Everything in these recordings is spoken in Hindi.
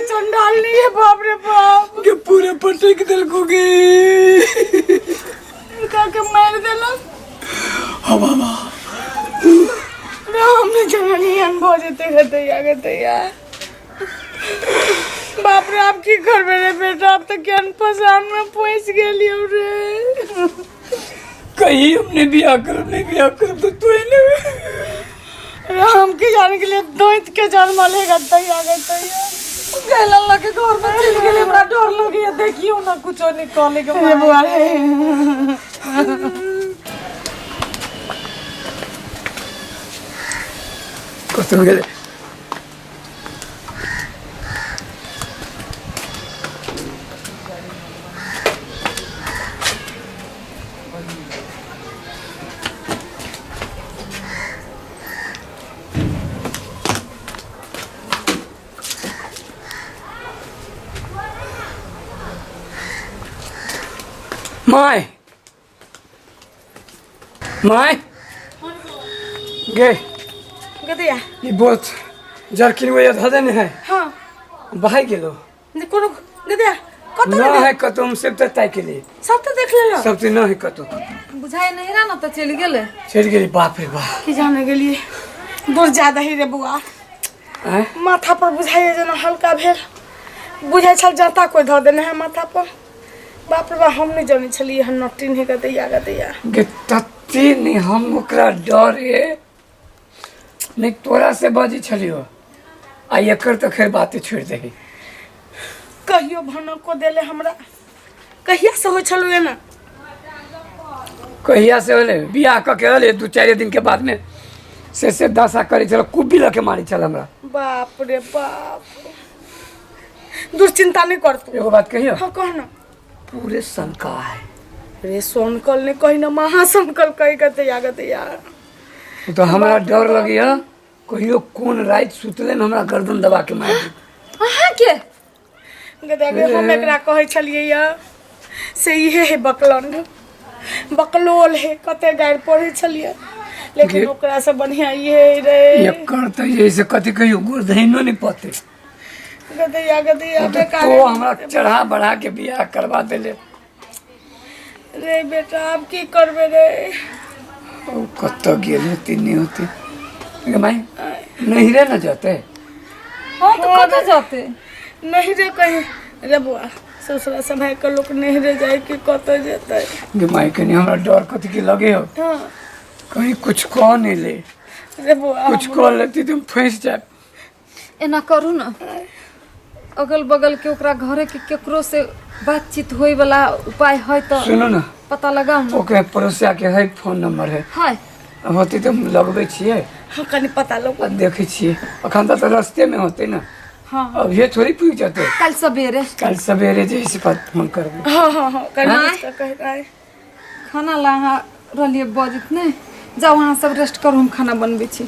चंडाल नहीं है बाप रे बाप के पूरे पटे के दिल को गे के मार देला बाबा हमने जननी अनुभव जेते गते यार बाप रे आप की घर में रे बेटा आप तो ज्ञान पहचान में पहुंच गेली रे कहीं हमने बिया कर तो तू हम के जाने के लिए दोइत के जन्म लेगा तैयार गैला अल्लाह के घर में चल गेले बड़ा डर लगे देखियो ना कुछो निकाले के मारे बुआ कत हो गेले माय गे गदिया ये बहुत जरकिन वो याद हदन है हां बाहर गेलो कोनो गदिया कत ना है कतो हम सब तय के लिए सब तो देख लेलो सब तो ना है कतो बुझाए नहीं रहा ना तो चली गेले बाप रे बाप की जाने के लिए दूर ज्यादा ही रे बुआ माथा पर बुझाए जना हल्का भेल बुझाई छल जाता कोई ध देने है माथा पर बाप रे बाप हम नहीं जानी छलिए हम नटिन है गदैया गे तत्ती नहीं हम ओकरा डर है नहीं तोरा से बाजी छलियो आ एकर तो खैर बातें छोड़ दे कहियो भनो को देले हमरा कहिया से हो छलुए ना कहिया से होले बियाह क के होले 2-4 दिन के बाद में से दशा करे चलो कुबी लके मारी चल हमरा बाप रे बाप दूर चिंता नहीं कर तू एगो बात कहियो हां कह ना पूरे शंका है रे सोनकल ने कही ना महासंकल कही गते यार तो हमरा डर लगिया कहियो कोन रात सुतले में हमरा गर्दन दबा के मार दी हां के गदे हम एकरा कहे छलिए या से ये है बकलोल है कते गाड़ पड़े छलिए लेकिन ओकरा से बढ़िया ये रे ये करते जैसे कथि कहियो गोरधैनो नहीं पते गदे बेकार तो हमरा चढ़ा बढ़ा के बियाह करवा देले रे बेटा अब की करबे रे ओ कत गेल होती नहीं होती माई नहीं रे न जाते हां तो कत जाते नहीं रे कहीं रे बुआ ससुरा समय के लोग नहीं रे जाए कि कत जेते गे माई कनी हमरा डर कथि के लगे हो हां कहीं कुछ कह नहीं ले रे बुआ कुछ कह लेती तुम फंस जाए एना करू ना अगल बगल के ओकरा घरे के केकरो से बातचीत होई वाला उपाय है तो सुनो ना पता लगाओ ना ओके पड़ोसिया के है फोन नंबर है हाय होती तो लगबे छिए हां कनी पता लग देखे छिए अखन तो रास्ते में होते ना हां अब ये थोड़ी पूछ जाते कल सवेरे जैसे बात फोन करबे हां कनी कह रहा है खाना ला रलिए बजित ने जाओ वहां सब रेस्ट करू हम खाना बनबे छी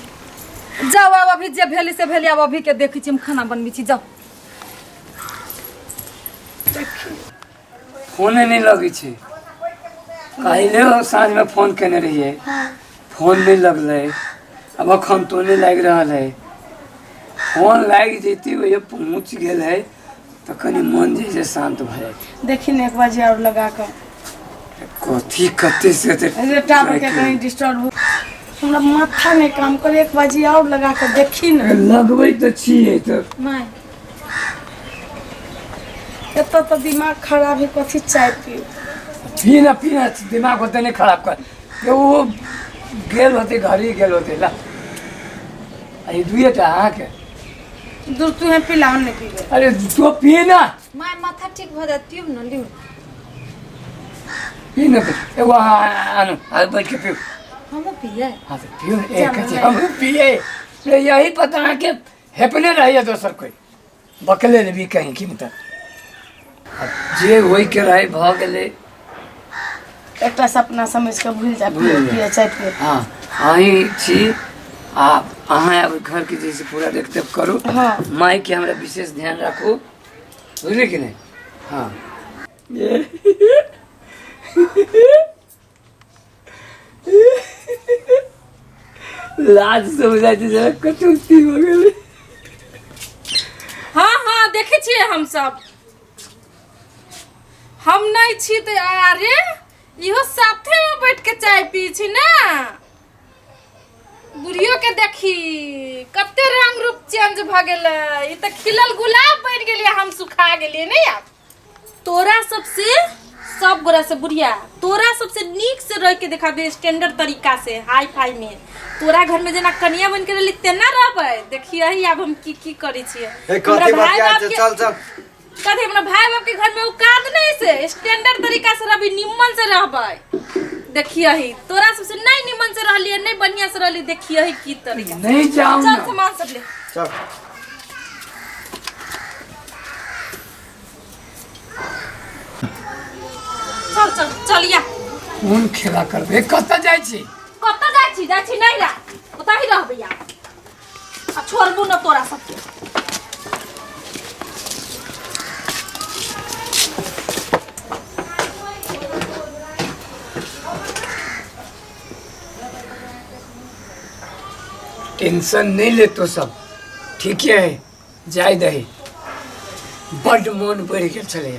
जाओ अब अभी जे भेली से भेली अब अभी के देखै छी हम खाना बनबे छी जाओ फोन नहीं लगी छे कहले साँझ में फोन केने रहिए फोन नहीं लगले अब अखन तो नहीं लग रहा है फोन लग जेती वही पहुँच गए है तो कनी मन जैसे शांत भ जाए देखी ने 1 बजे और लगा कर कथी कते से अरे टावर के कहीं डिस्टर्ब हो हमरा माथा नहीं काम करे 1 बजे और लगा कर देखी ना लगबै तो छिए तो नहीं एत तो दिमाग खराब है कथी चाय पियो पीना दिमाग होते नहीं खराब कर वो गेल होते घर ही गेल होते ला अरे दुएटा आके दूर तू है पिलाओ नहीं पी अरे तो पीना माय माथा ठीक भ जाती है ना लियो पीना एगो आनो आ बैठ के पियो हम पिए हां तो पियो एक हम पिए यही पता है कि हेपने रहिए दोसर कोई बकले भी कहीं की मतलब जे होई के रहे भ गेले एकटा सपना समझ के भूल जा पिए चाट के। हाँ अहीं छी आ अहाँ अब घर के जैसे पूरा देखते करू। हाँ माई के हमरा विशेष ध्यान रखू बुझली कि नहीं। हाँ लाज से हो जाए जरा कटौती हो गेले। हाँ हाँ देखे छियै हम सब। हम नहीं छी तो अरे इहो साथे में बैठ के चाय पी छी ना। बुढ़ियो के देखी कते रंग रूप चेंज भ गेलै। ई त खिलल गुलाब बन गेलिए हम सुखा गेलिए नहीं यार। तोरा सबसे सब गोरा से बुढ़िया तोरा सबसे नीक से रह के दिखा दे स्टैंडर्ड तरीका से हाई फाई में। तोरा घर में जना कनिया बन के रहली तेना रहबै। देखिए अब हम की करै छियै। हमरा भाई बाप के चल चल कथी हमरा भाई बाप के घर में औकात नहीं से स्टैंडर्ड तरीका से रहबै निम्मन से रहबै। देखिए ही तोरा सबसे नहीं निम्मन से रहलिए नहीं बढ़िया से रहली। देखिए ही की तरीका नहीं जाऊं चल ना। सामान सब ले चल चल चल चलिया। कौन खेला करबे कत जाय छी। कत जाइ छी नहीं रा ओतही रहबै यार। आ छोड़बू न तोरा सबके। टेंशन नहीं ले तो सब ठीक है जाय दही। बड मन बढ़ गया चले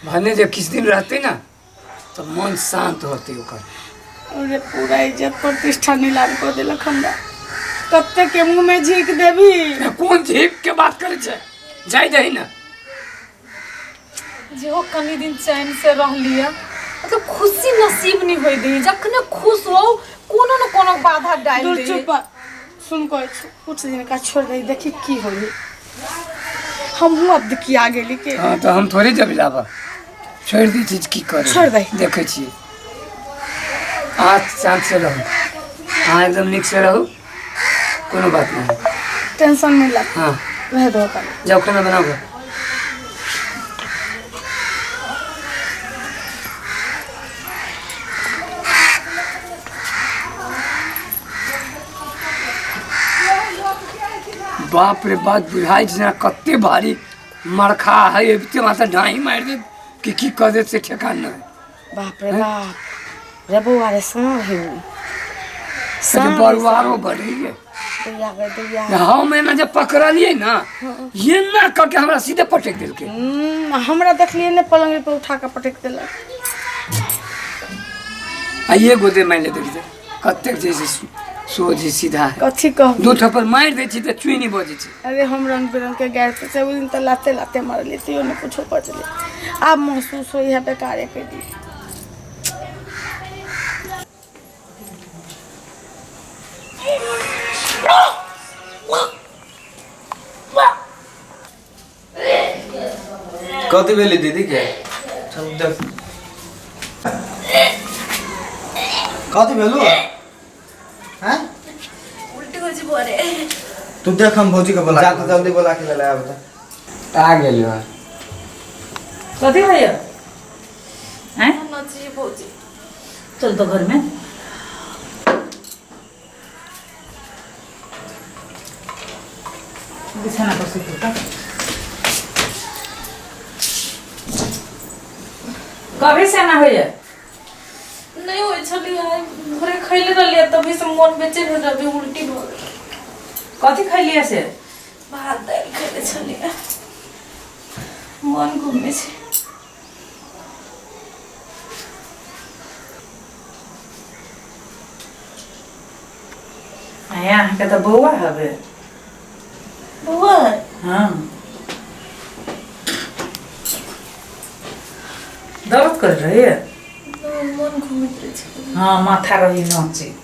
भने जो किस दिन रहते ना तो मन शांत होते ओकर। अरे पूरा इज्जत प्रतिष्ठा नीलाम कर देलक हमरा। कते के मुंह में झीक देबी। ना कौन झीक के बात करे छे जाय दही ना। जेहो कनी दिन चैन से रहलिए मतलब खुशी नसीब नहीं होई दी। जखने खुश हो कोनो न कोनो बाधा डाल दूर दे। चुप सुन को कुछ दिन का छोड़ दे देखी की होई। हम हूँ अब देखी आ गेली के। हाँ तो हम थोड़े जब लाबा छोड़ दी चीज की करे छोड़ दही। देखे छी आज शांत से रहो। हाँ एकदम निक से रहो कोनो बात नहीं। टेंशन नहीं ला हाँ रह दो का। जाओ खाना बनाओ। बाप रे बाप बुझाई जना कत्ते भारी मरखा है एबते माथा ढाई मार दे कि की कर दे से ठेकान न। बाप रे बाप रे बुआ रे सांड है वो। सब बरवारो बढ़ी है। दुया गए दुया। हम ना जब पकड़ा लिए ना ये ना करके हमरा सीधे पटक दिल के। हमरा देखलिए ने पलंग पे उठा के पटक देलक। आ ये गोदे माइले देख दे कत्ते जैसे सोझी सीधा है। कथी कहब। दो थप्पड़ मार दे छी त चुई नहीं बजे छी। अरे हम रंग बिरंग के गैर पे से उस दिन तो लाते लाते मार लेती हो ने कुछ बचले। अब महसूस होई है बेकार के दी। कथी भेली दीदी के चल देख कथी भेलु हैं। उल्टी हो जी बोरे। तू देख हम भौजी के बोला जा तो जल्दी बोला के ले आब त आ गेलियो। कथी भैया हैं नची भौजी चल तो घर में बिछाना पर सुत का। कभी से ना होइए नहीं होई छली है घरे खइले रहलिए तभी से मन बेचैन हो जाबे उल्टी भ गेल। कथी खैलिए से भात दाल खइले छलिए मन घुमे छै। यहाँ के तो बउआ हवे। बुआ हाँ दर्द कर रही है। मन घुमैत रहै छै। हाँ माथा रही नचित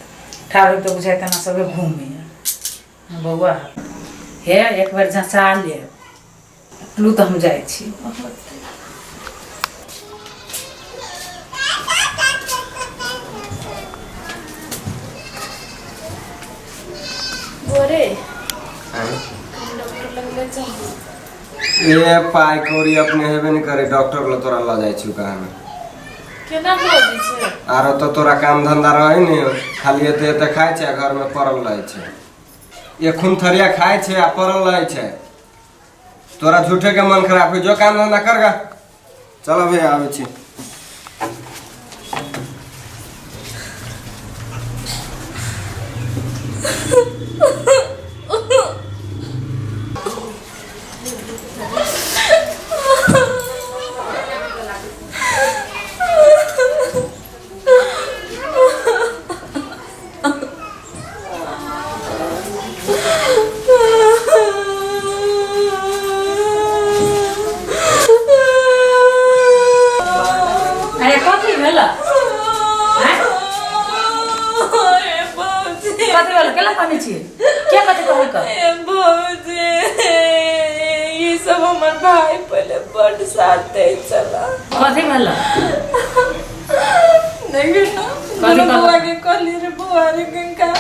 ठाड़ तो बुझाते ना सबे घूमे बउआ हे एक बार जचा ले लू तो हम जाए छी। बोरे हैं डॉक्टर लग ले चल। ए पाई कौड़ी अपने हेबे नहीं करे डॉक्टर लो तोरा ला जाय छु कहां में केना भौजी छै आरो तो तोरा काम धंधा रहे नहीं खाली एते खाय छै घर में पड़ल रहे छै ये खून थरिया खाय छै आ पड़ल रहे छै तोरा झूठे के मन खराब हो जो काम धंधा करगा चलो भैया आवे छी अरे कथी भेला कथी भेला केला कहने छी के कथी कहल कर भौजी ये सब हमर भाई पहले बड़ साथ दे चला कथी भेला देखिए ना कथी बुआ के कहली रे बुआ रे गंगा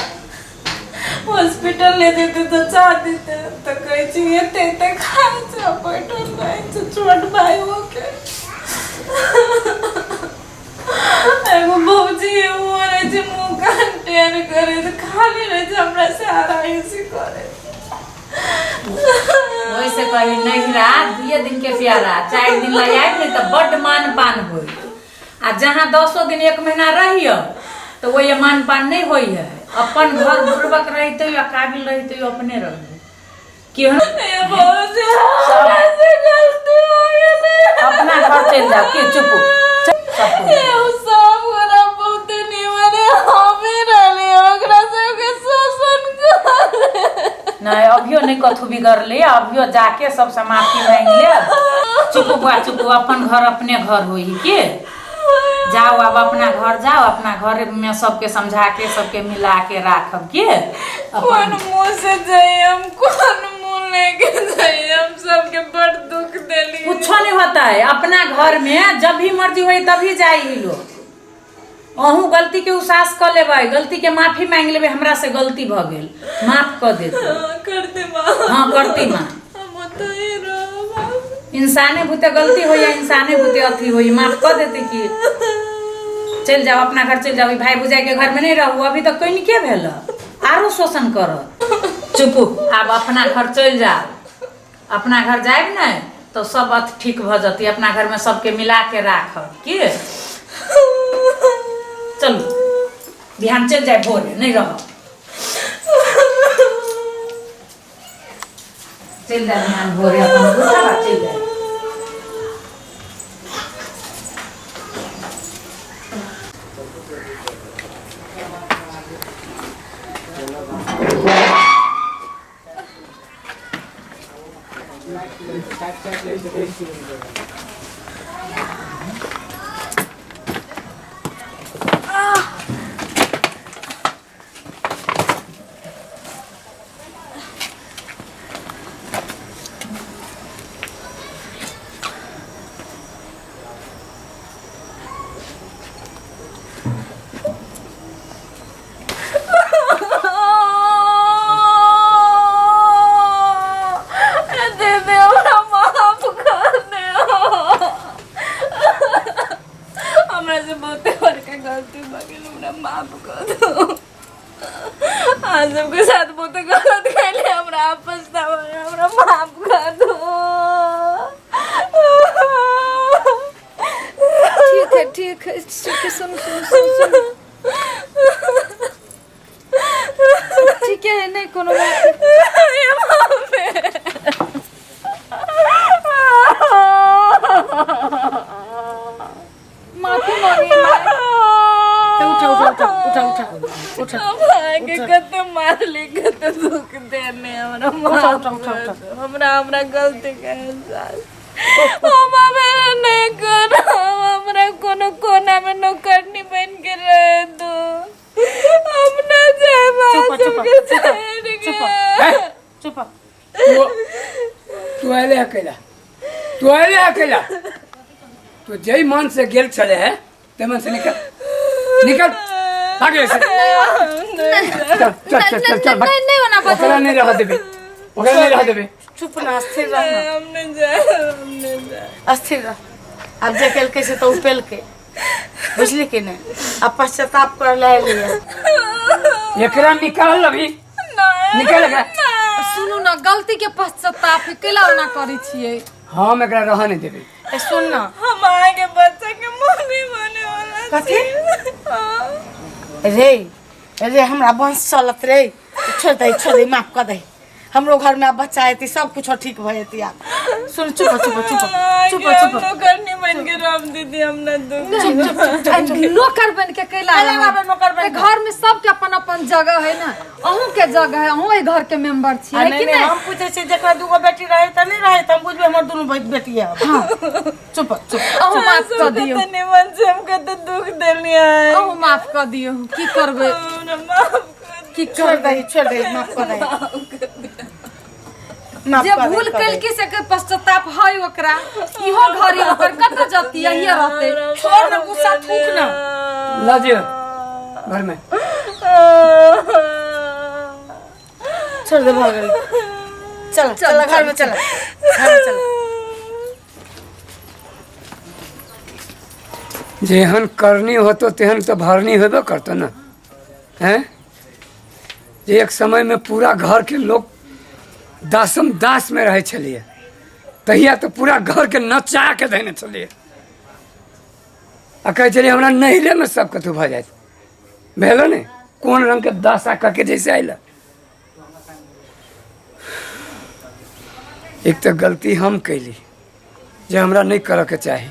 हॉस्पिटल ले देते तो चाह देते तो कहे छी एते खा जा बैठल रहे छोट भाई होके एगो भौजी वो रहे जे मुंह कान टेर करे तो खाली रहे जे हमरा से आराइसी करे वैसे कही नहीं रात 2 दिन के प्यारा 4 दिन लग आए नहीं तो बड़ मान पान होई आ जहाँ 10 दिन 1 महीना रहियो तो वो ये मान पान नहीं होई है अपन घर बुर्बक रहते या काबिल रहते अपने रहे क्यों भौजी हमरा से गलती हो गेलै अपना घर चल जाओ के चुप सब गोरा बहुत निमन हमें रहले ओकरा सबके शोषण कर नहीं अभियो नहीं कथू बिगड़ले अभियो जाके सबसे माफी मांग ले चुप बुआ चुप अपन घर अपने घर होई के जाओ अब अपना घर जाओ अपना घर में सबके समझा के सबके मिला के राखब के कौन मुंह से जाए हम कौन मुंह लेके जाए हम सबके बड़ दुख देली कुछ नहीं होता है अपना घर में जब भी मर्जी होई तभी जाई लोग अहू गलती के उसास कर लेबै गलती के माफी मांग लेबै हमरा से गलती भ गेल माफ कर देते करते माँ हाँ करती माँ हम तो ही रहो इंसाने भूते गलती हो या इंसाने भूते अथी हो माफ कर देते कि चल जाओ अपना घर चल जाओ भाई बुझाई के घर में नहीं रहू अभी तक कोई के भेल आरो शोषण कर चुप अब अपना घर चल जाओ अपना घर जाए नहीं तो सब बात ठीक भ जाती अपना घर में सबके मिला के राखब की चलो बिहान चल जाए भोर नहीं रहो चल जाए बिहान भोर अपन चल जाए सबके साथ बहुत गलत कैले हमरा पछतावा हमरा माफ कर दो ठीक है सुन ठीक है नहीं कोनो माफी मांगे उठा भागे कते मारले कते दुख देने हमरा माफ कर दो हमरा गलती के एहसास हम नहीं कर हमरा कोनो कोना में नौकरनी बन के रह दो हम ना चुप तू आले अकेला तो जय मन से गेल चले है ते मन से निकल आगे से चल नहीं होना ओकरा नहीं रह देबे चुप ना, स्थिर रह, हमने जा अस्थिर रह। अब जे केल के से तो उपेल के बुझली कि नहीं, अब पश्चाताप कर लिया। एकरा निकाल अभी, निकाल एकरा। सुनू ना, गलती के पश्चाताप केला ना करी छिए। हम एकरा रह नहीं देबे। ए सुन ना, हम आगे बच्चा के मम्मी बने वाला कथी रे, रे हमरा वंश चलत रे, छोड़ दे, माफ कर दे। हमरो घर में अब बच्चा आती, सब कुछ ठीक भ जती। आप सुन, चुप चुप चुप चुप चुप नौकरनी बन के राम दीदी हमने नौकर बन के कैला नौकर बन घर में सबके अपन अपन जगह है ना, अहूं के जगह है, अहूं ए घर के मेंबर छी है कि नहीं? हम पूछे छी जेकरा दुगो बेटी रहे त नहीं रहे, त हम बुझबे हमर दुनु बेटी है। हां चुप चुप, अहूं माफ कर दियो। तने मन से हमके तो दुख देलिए है, अहूं माफ कर दियो। की करबे, की छोड़ दे, माफ कर दे। जे भूल कैल के से के पश्चाताप है ओकरा, इहो घरे ओकर कत जती है, ये रहते। छोड़ ना, गुस्सा थूक ना, ला जियो घर में। छोड़ दे, भाग गई। चल चल घर में, चल घर में चल। जेहन करनी होतो तेहन तो भरनी होबे करतो ना, हैं? एक समय में पूरा घर के लोग दासम दास में रहे छलिए, तहिया तो पूरा घर के नचा के देने छलिए। आ कहे चलिए हमरा नहिरे में सब कतु भ जाए, भेलो ने कौन रंग के दासा करके जैसे आइल। एक तो गलती हम कैली जे हमरा नहीं करे के चाही।